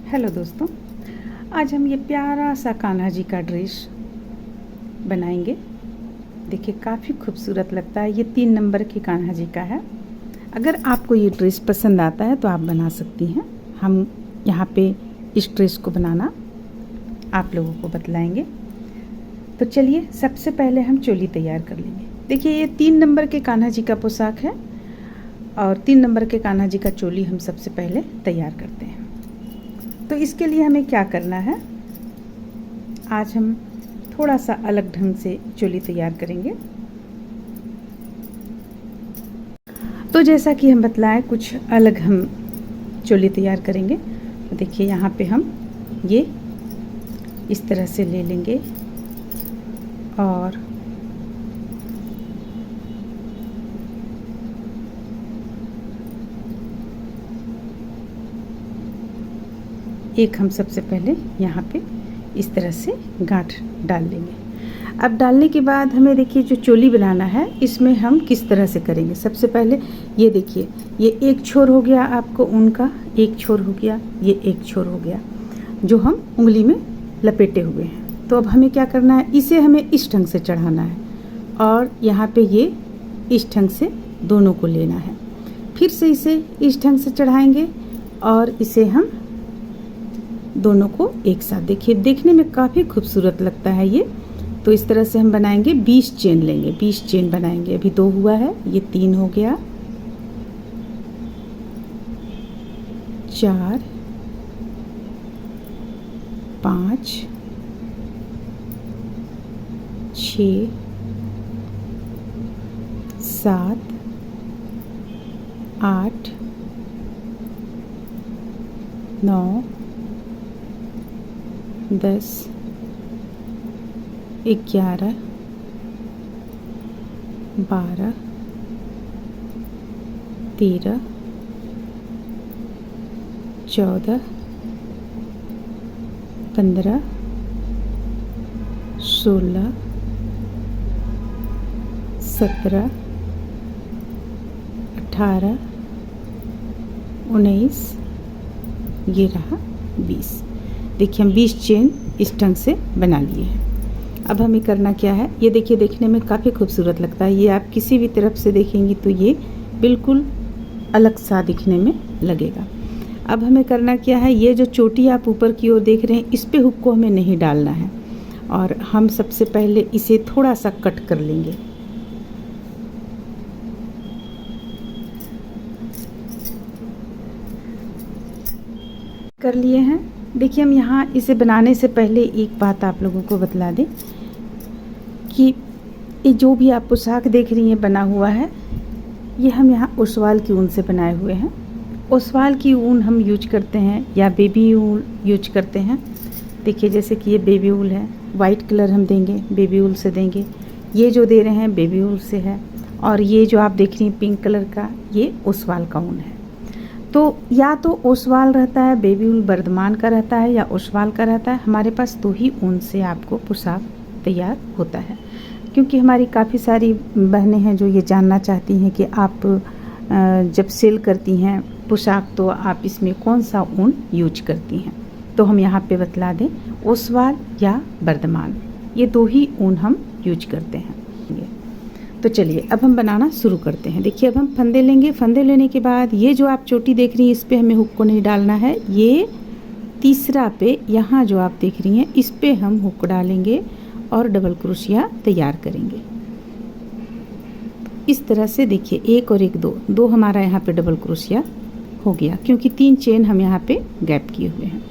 Hello दोस्तों, आज हम ये प्यारा सा कान्हा जी का ड्रेस बनाएंगे। देखिए काफ़ी खूबसूरत लगता है। ये 3 नंबर के कान्हा जी का है। अगर आपको ये ड्रेस पसंद आता है तो आप बना सकती हैं। हम यहाँ पे इस ड्रेस को बनाना आप लोगों को बतलाएंगे। तो चलिए सबसे पहले हम चोली तैयार कर लेंगे। देखिए ये 3 नंबर के कान्हा जी का पोशाक है और 3 नंबर के कान्हा जी का चोली हम सबसे पहले तैयार करते हैं। तो इसके लिए हमें क्या करना है, आज हम थोड़ा सा अलग ढंग से चोली तैयार करेंगे। तो जैसा कि हम बतलाएं कुछ अलग हम चोली तैयार करेंगे। तो देखिए यहाँ पे हम ये इस तरह से ले लेंगे और एक हम सबसे पहले यहाँ पे इस तरह से गांठ डाल लेंगे। अब डालने के बाद हमें देखिए जो चोली बनाना है इसमें हम किस तरह से करेंगे। सबसे पहले ये देखिए, ये एक छोर हो गया आपको ऊन का, एक छोर हो गया, ये एक छोर हो गया जो हम उंगली में लपेटे हुए हैं। तो अब हमें क्या करना है, इसे हमें इस ढंग से चढ़ाना है और यहाँ पे ये इस ढंग से दोनों को लेना है। फिर से इसे इस ढंग से चढ़ाएंगे और इसे हम दोनों को एक साथ, देखिए देखने में काफ़ी खूबसूरत लगता है ये। तो इस तरह से हम बनाएंगे, 20 चेन लेंगे, 20 चेन बनाएंगे। अभी 2 हुआ है, ये 3 हो गया, 4 5 6 7 8 9 10 11 12 13 14 15 16 17 18 19, ये रहा 20। देखिए हम 20 चेन इस ढंग से बना लिए हैं। अब हमें करना क्या है, ये देखिए देखने में काफ़ी खूबसूरत लगता है। ये आप किसी भी तरफ से देखेंगी तो ये बिल्कुल अलग सा दिखने में लगेगा। अब हमें करना क्या है, ये जो चोटी आप ऊपर की ओर देख रहे हैं इस पे हुक को हमें नहीं डालना है और हम सबसे पहले इसे थोड़ा सा कट कर लेंगे। कर लिए हैं। देखिए हम यहाँ इसे बनाने से पहले एक बात आप लोगों को बतला दें कि ये जो भी आप पोशाक देख रही हैं बना हुआ है, ये हम यहाँ ओसवाल की ऊन से बनाए हुए हैं। ओसवाल की ऊन हम यूज करते हैं या बेबी ऊल यूज करते हैं। देखिए जैसे कि ये बेबी ऊल है, वाइट कलर हम देंगे बेबी ऊल से देंगे। ये जो दे रहे हैं बेबी ऊल से है और ये जो आप देख रही हैं पिंक कलर का, ये ओसवाल का ऊन है। तो या तो ओसवाल रहता है, बेबी ऊल बर्धमान का रहता है या ओसवाल का रहता है। हमारे पास 2 ही ऊन से आपको पोशाक तैयार होता है, क्योंकि हमारी काफ़ी सारी बहनें हैं जो ये जानना चाहती हैं कि आप जब सेल करती हैं पोशाक तो आप इसमें कौन सा ऊन यूज करती हैं। तो हम यहाँ पे बतला दें, ओसवाल या बर्धमान, ये 2 ही ऊन हम यूज करते हैं। तो चलिए अब हम बनाना शुरू करते हैं। देखिए अब हम फंदे लेंगे। फंदे लेने के बाद ये जो आप चोटी देख रही हैं इस पे हमें हुक को नहीं डालना है। ये तीसरा पे यहाँ जो आप देख रही हैं इस पे हम हुक डालेंगे और डबल क्रोशिया तैयार करेंगे। इस तरह से देखिए 1 और 1 2 हमारा यहाँ पे डबल क्रोशिया हो गया, क्योंकि 3 चेन हम यहाँ पे गैप किए हुए हैं।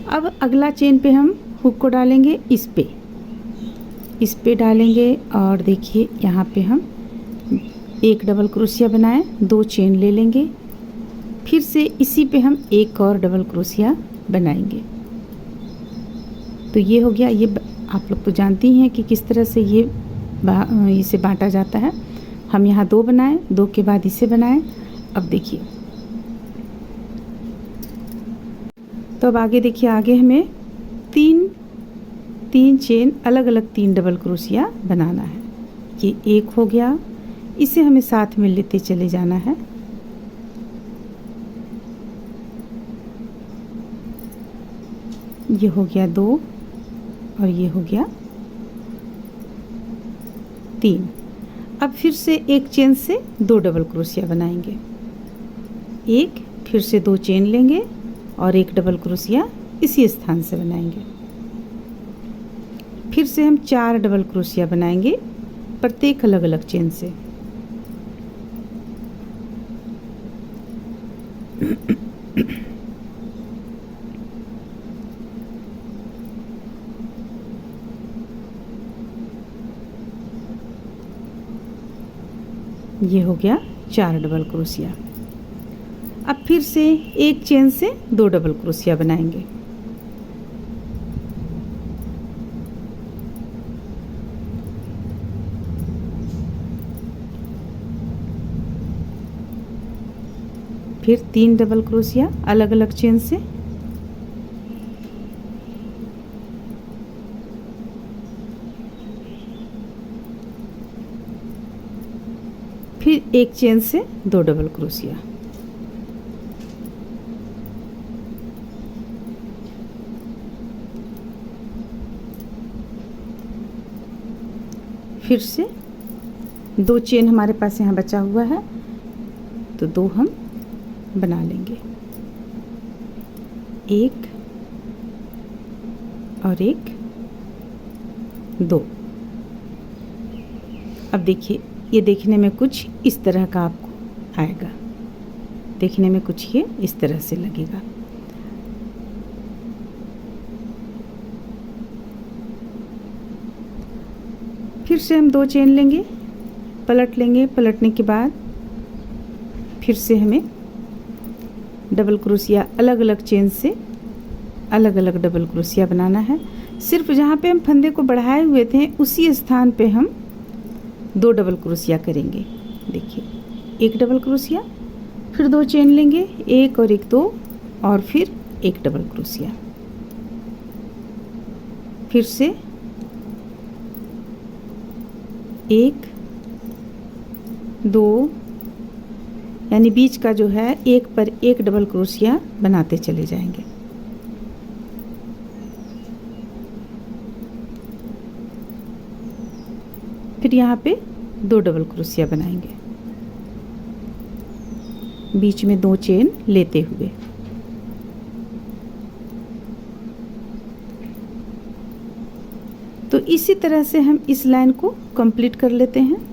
अब अगला चेन पे हम हुक को डालेंगे, इस पे डालेंगे और देखिए यहाँ पे हम 1 डबल क्रोशिया बनाए, 2 चेन ले लेंगे, फिर से इसी पे हम 1 और डबल क्रोशिया बनाएंगे। तो ये हो गया। ये आप लोग तो जानती हैं कि किस तरह से ये इसे बांटा जाता है। हम यहाँ 2 बनाए, 2 के बाद इसे बनाए। अब देखिए तो अब आगे देखिए, आगे हमें 3 चेन अलग अलग 3 डबल क्रोशिया बनाना है। ये 1 हो गया, इसे हमें साथ में लेते चले जाना है। ये हो गया 2 और ये हो गया 3। अब फिर से एक चेन से 2 डबल क्रोशिया बनाएंगे। एक, फिर से 2 चेन लेंगे और एक डबल क्रोशिया इसी स्थान से बनाएंगे। फिर से हम 4 डबल क्रोशिया बनाएंगे प्रत्येक अलग अलग चेन से। ये हो गया 4 डबल क्रोशिया। अब फिर से एक चेन से 2 डबल क्रोशिया बनाएंगे। फिर 3 डबल क्रोशिया अलग अलग चेन से। फिर एक चेन से 2 डबल क्रोशिया। फिर से 2 चेन हमारे पास यहाँ बचा हुआ है तो 2 हम बना लेंगे, एक और एक, 2। अब देखिए ये देखने में कुछ इस तरह का आपको आएगा, देखने में कुछ ये इस तरह से लगेगा। फिर से हम 2 चेन लेंगे, पलट लेंगे, पलटने के बाद फिर से हमें डबल क्रोशिया अलग अलग चेन से अलग अलग डबल क्रोशिया बनाना है। सिर्फ जहाँ पे हम फंदे को बढ़ाए हुए थे उसी स्थान पे हम 2 डबल क्रोशिया करेंगे। देखिए एक डबल क्रोशिया, फिर 2 चेन लेंगे, एक और एक, 2 और फिर एक डबल क्रोशिया। फिर से एक, 2, यानी बीच का जो है एक पर एक डबल क्रोशिया बनाते चले जाएंगे। फिर यहाँ पे 2 डबल क्रोशिया बनाएंगे बीच में 2 चेन लेते हुए। तो इसी तरह से हम इस लाइन को कंप्लीट कर लेते हैं।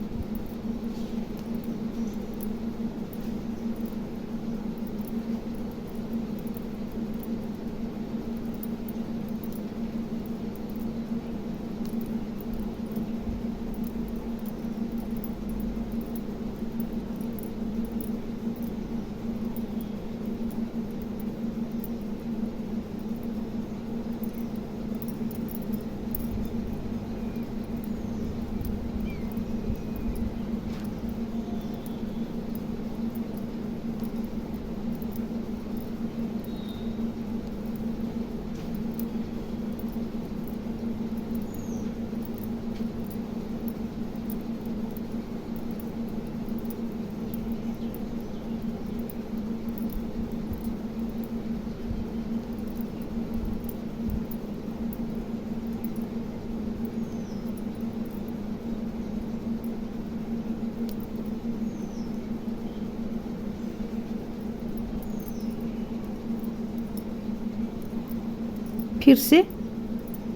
फिर से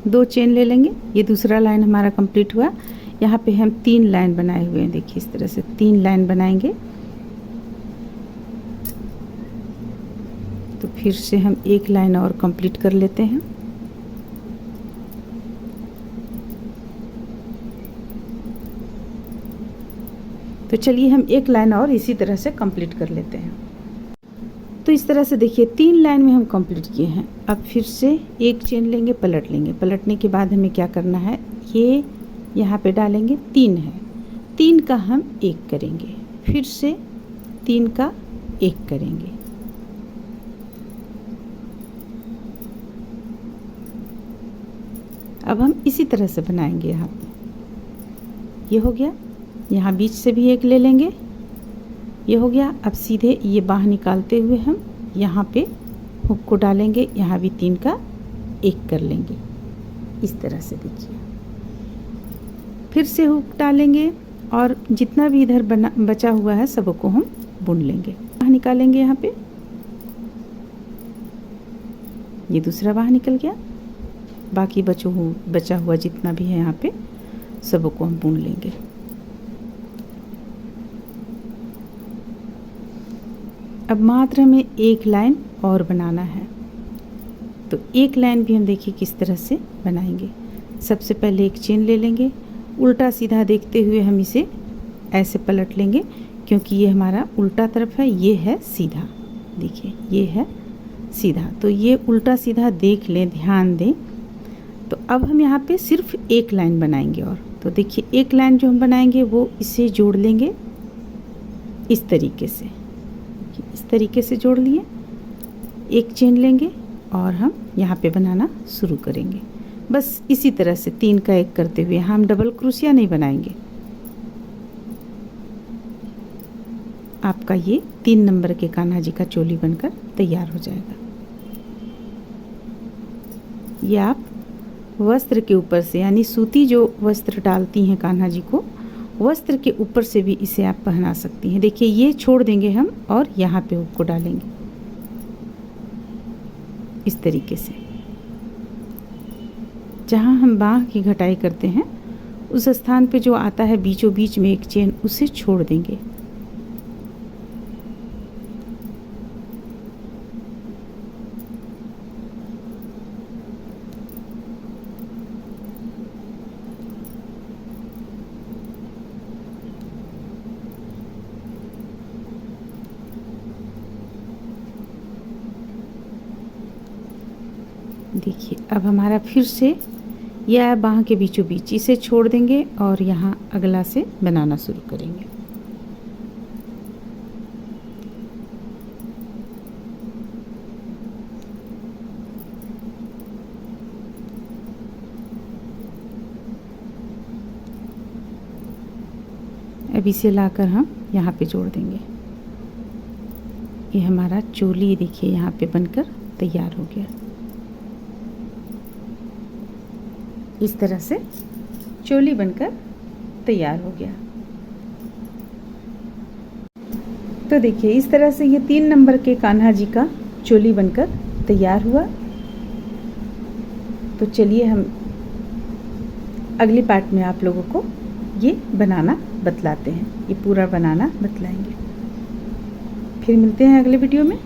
2 चेन ले लेंगे। ये दूसरा लाइन हमारा कंप्लीट हुआ। यहाँ पे हम 3 लाइन बनाए हुए हैं, देखिए इस तरह से 3 लाइन बनाएंगे। तो फिर से हम एक लाइन और कंप्लीट कर लेते हैं। तो चलिए हम एक लाइन और इसी तरह से कंप्लीट कर लेते हैं। तो इस तरह से देखिए 3 लाइन में हम कंप्लीट किए हैं। अब फिर से एक चेन लेंगे, पलट लेंगे। पलटने के बाद हमें क्या करना है, ये यहाँ पे डालेंगे, 3 है, 3 का हम 1 करेंगे, फिर से 3 का 1 करेंगे। अब हम इसी तरह से बनाएंगे। यहाँ पे ये हो गया, यहाँ बीच से भी एक ले लेंगे, ये हो गया। अब सीधे ये बाँह निकालते हुए हम यहाँ पे हुक को डालेंगे, यहाँ भी 3 का एक कर लेंगे इस तरह से। देखिए फिर से हुक डालेंगे और जितना भी इधर बचा हुआ है सबको हम बुन लेंगे। बाँह निकालेंगे यहाँ पे, ये दूसरा बाँह निकल गया, बाकी बचा हुआ जितना भी है यहाँ पे सबको हम बुन लेंगे। अब मात्र हमें एक लाइन और बनाना है, तो एक लाइन भी हम देखिए किस तरह से बनाएंगे। सबसे पहले एक चेन ले लेंगे, उल्टा सीधा देखते हुए हम इसे ऐसे पलट लेंगे, क्योंकि ये हमारा उल्टा तरफ है, ये है सीधा। देखिए ये है सीधा, तो ये उल्टा सीधा देख लें, ध्यान दें। तो अब हम यहाँ पे सिर्फ एक लाइन बनाएंगे और तो देखिए एक लाइन जो हम बनाएंगे वो इसे जोड़ लेंगे इस तरीके से, इस तरीके से जोड़ लिए। एक चेन लेंगे और हम यहाँ पे बनाना शुरू करेंगे। बस इसी तरह से 3 का 1 करते हुए, हम डबल क्रोशिया नहीं बनाएंगे। आपका ये 3 नंबर के कान्हा जी का चोली बनकर तैयार हो जाएगा। ये आप वस्त्र के ऊपर से, यानी सूती जो वस्त्र डालती हैं कान्हा जी को, वस्त्र के ऊपर से भी इसे आप पहना सकती हैं। देखिए ये छोड़ देंगे हम और यहाँ पे हुक को डालेंगे इस तरीके से। जहाँ हम बाँह की घटाई करते हैं उस स्थान पे जो आता है बीचों बीच में एक चेन, उसे छोड़ देंगे। देखिए अब हमारा फिर से यह बाँह के बीचों बीच, इसे छोड़ देंगे और यहाँ अगला से बनाना शुरू करेंगे। अब इसे लाकर हम यहाँ पे जोड़ देंगे। ये हमारा चोली देखिए यहाँ पे बनकर तैयार हो गया। इस तरह से चोली बनकर तैयार हो गया। तो देखिए इस तरह से ये 3 नंबर के कान्हा जी का चोली बनकर तैयार हुआ। तो चलिए हम अगली पार्ट में आप लोगों को ये बनाना बतलाते हैं, ये पूरा बनाना बतलाएंगे। फिर मिलते हैं अगले वीडियो में।